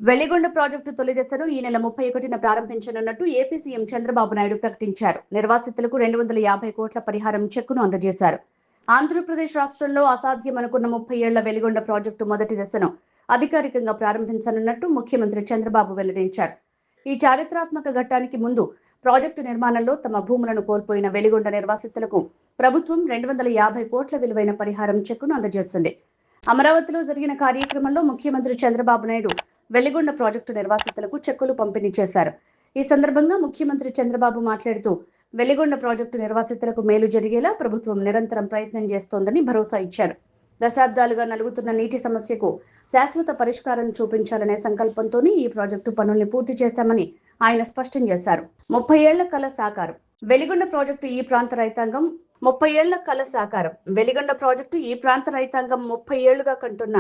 Veligonda project తొలి దశను ఈ నెల 31న ప్రారంభించనున్నట్టు ఏపీ సీఎం చంద్రబాబు నాయుడు ప్రకటించారు. నిర్వాసితులకు 250 కోట్ల పరిహారం చెక్కును అందజేశారు. ఆంధ్రప్రదేశ్ రాష్ట్రంలో అసాధ్యమనుకున్న 30 ఏళ్ల వెలిగొండ ప్రాజెక్టు మొదటి దశను అధికారికంగా ప్రారంభించనున్నట్టు ముఖ్యమంత్రి చంద్రబాబు వెల్లడించారు. ఈ చారిత్రాత్మక ఘట్టానికి ముందు ప్రాజెక్టు నిర్మాణంలో తమ భూములను కోల్పోయిన వెలిగొండ నిర్వాసితులకు ప్రభుత్వం 250 కోట్ల విలువైన పరిహారం చెక్కును అందజేసింది. అమరావతిలో జరిగిన కార్యక్రమంలో ముఖ్యమంత్రి చంద్రబాబు నాయుడు వెలిగొండ ప్రాజెక్టు నిర్వాసితులకు చెక్కులు పంపిణీ చేశారు. ఈ సందర్భంగా ముఖ్యమంత్రి చంద్రబాబు మాట్లాడుతూ వెలిగొండ ప్రాజెక్టు నిర్వాసితులకు మేలు జరిగేలా ప్రభుత్వం నిరంతరం ప్రయత్నం చేస్తోందని భరోసా ఇచ్చారు. దశాబ్దాలుగా నలుగుతున్న నీటి సమస్యకు శాశ్వత పరిష్కారం చూపించాలనే సంకల్పంతోనే ఈ ప్రాజెక్టు పనుల్ని పూర్తి చేశామని ఆయన స్పష్టం చేశారు. 30 ఏళ్ల కల సాకారం. వెలిగొండ ప్రాజెక్టు ఈ ప్రాంత రైతాంగం 30 ఏళ్ల కల సాకారం. వెలిగొండ ప్రాజెక్టు ఈ ప్రాంత రైతాంగం 30 ఏళ్లుగా కంటున్న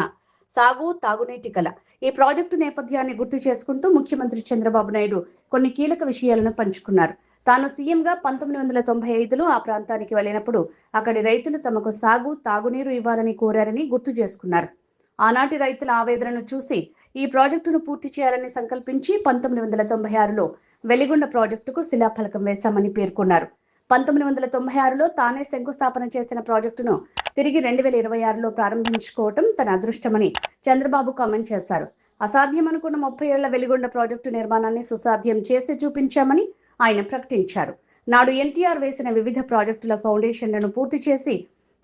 సాగు తాగునీటి కల. ఈ ప్రాజెక్టు నేపథ్యాన్ని గుర్తు చేసుకుంటూ ముఖ్యమంత్రి చంద్రబాబు నాయుడు కొన్ని కీలక విషయాలను పంచుకున్నారు. తాను సీఎంగా 1995లో ఆ ప్రాంతానికి వెళ్లినప్పుడు అక్కడి రైతులు తమకు సాగు తాగునీరు ఇవ్వాలని కోరారని గుర్తు చేసుకున్నారు. ఆనాటి రైతుల ఆవేదనను చూసి ఈ ప్రాజెక్టును పూర్తి చేయాలని సంకల్పించి 1996లో వెలిగొండ ప్రాజెక్టుకు శిలాఫలకం వేశామని పేర్కొన్నారు. 1996లో తానే శంకుస్థాపన చేసిన ప్రాజెక్టును తిరిగి 2026లో ప్రారంభించుకోవటం తన అదృష్టమని చంద్రబాబు కామెంట్ చేశారు. అసాధ్యమనుకున్న 30 ఏళ్ల వెలిగొండ ప్రాజెక్టు నిర్మాణాన్ని సుసాధ్యం చేసి చూపించామని ఆయన ప్రకటించారు. నాడు ఎన్టీఆర్ వేసిన వివిధ ప్రాజెక్టుల ఫౌండేషన్లను పూర్తి చేసి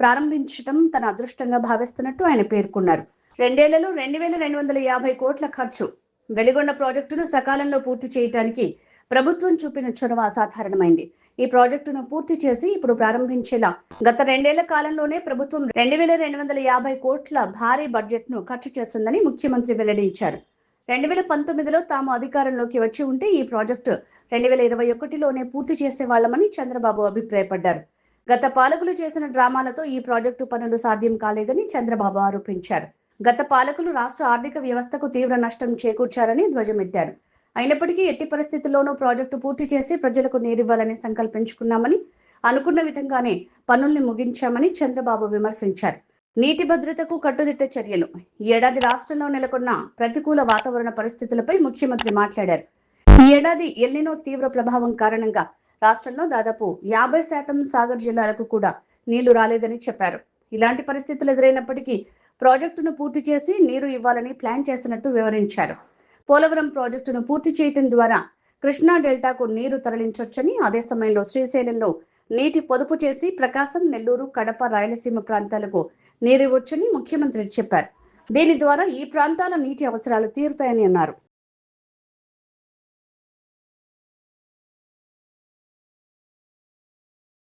ప్రారంభించడం తన అదృష్టంగా భావిస్తున్నట్టు ఆయన పేర్కొన్నారు. 2 ఏళ్లలో 2250 కోట్ల ఖర్చు. వెలిగొండ ప్రాజెక్టును సకాలంలో పూర్తి చేయడానికి ప్రభుత్వం చూపిన చొరవ అసాధారణమైంది. ఈ ప్రాజెక్టును పూర్తి చేసి ఇప్పుడు ప్రారంభించేలా గత 2 ఏళ్ల కాలంలోనే ప్రభుత్వం 2250 కోట్ల భారీ బడ్జెట్ను ఖర్చు చేసిందని ముఖ్యమంత్రి వెల్లడించారు. 2019లో తాము అధికారంలోకి వచ్చి ఉంటే ఈ ప్రాజెక్టు 2021లోనే పూర్తి చేసేవాళ్లమని చంద్రబాబు అభిప్రాయపడ్డారు. గత పాలకులు చేసిన డ్రామాలతో ఈ ప్రాజెక్టు పనులు సాధ్యం కాలేదని చంద్రబాబు ఆరోపించారు. గత పాలకులు రాష్ట్ర ఆర్థిక వ్యవస్థకు తీవ్ర నష్టం చేకూర్చారని ధ్వజమెత్తారు. అయినప్పటికీ ఎట్టి పరిస్థితుల్లోనూ ప్రాజెక్టు పూర్తి చేసి ప్రజలకు నీరివ్వాలని సంకల్పించుకున్నామని, అనుకున్న విధంగానే పనుల్ని ముగించామని చంద్రబాబు విమర్శించారు. నీటి భద్రతకు కట్టుదిట్ట చర్యలు. ఈ ఏడాది రాష్ట్రంలో నెలకొన్న ప్రతికూల వాతావరణ పరిస్థితులపై ముఖ్యమంత్రి మాట్లాడారు. ఈ ఏడాది ఎల్నినో తీవ్ర ప్రభావం కారణంగా రాష్ట్రంలో దాదాపు 50% సాగర్ జిల్లాలకు కూడా నీళ్లు రాలేదని చెప్పారు. ఇలాంటి పరిస్థితులు ఎదురైనప్పటికీ ప్రాజెక్టును పూర్తి చేసి నీరు ఇవ్వాలని ప్లాన్ చేసినట్టు వివరించారు. పోలవరం ప్రాజెక్టును పూర్తి చేయడం ద్వారా కృష్ణా డెల్టాకు నీరు తరలించొచ్చని, అదే సమయంలో శ్రీశైలంలో నీటి పొదుపు చేసి ప్రకాశం, నెల్లూరు, కడప, రాయలసీమ ప్రాంతాలకు నీరివ్వొచ్చని ముఖ్యమంత్రి చెప్పారు. దీని ద్వారా ఈ ప్రాంతాల నీటి అవసరాలు తీరుతాయని అన్నారు.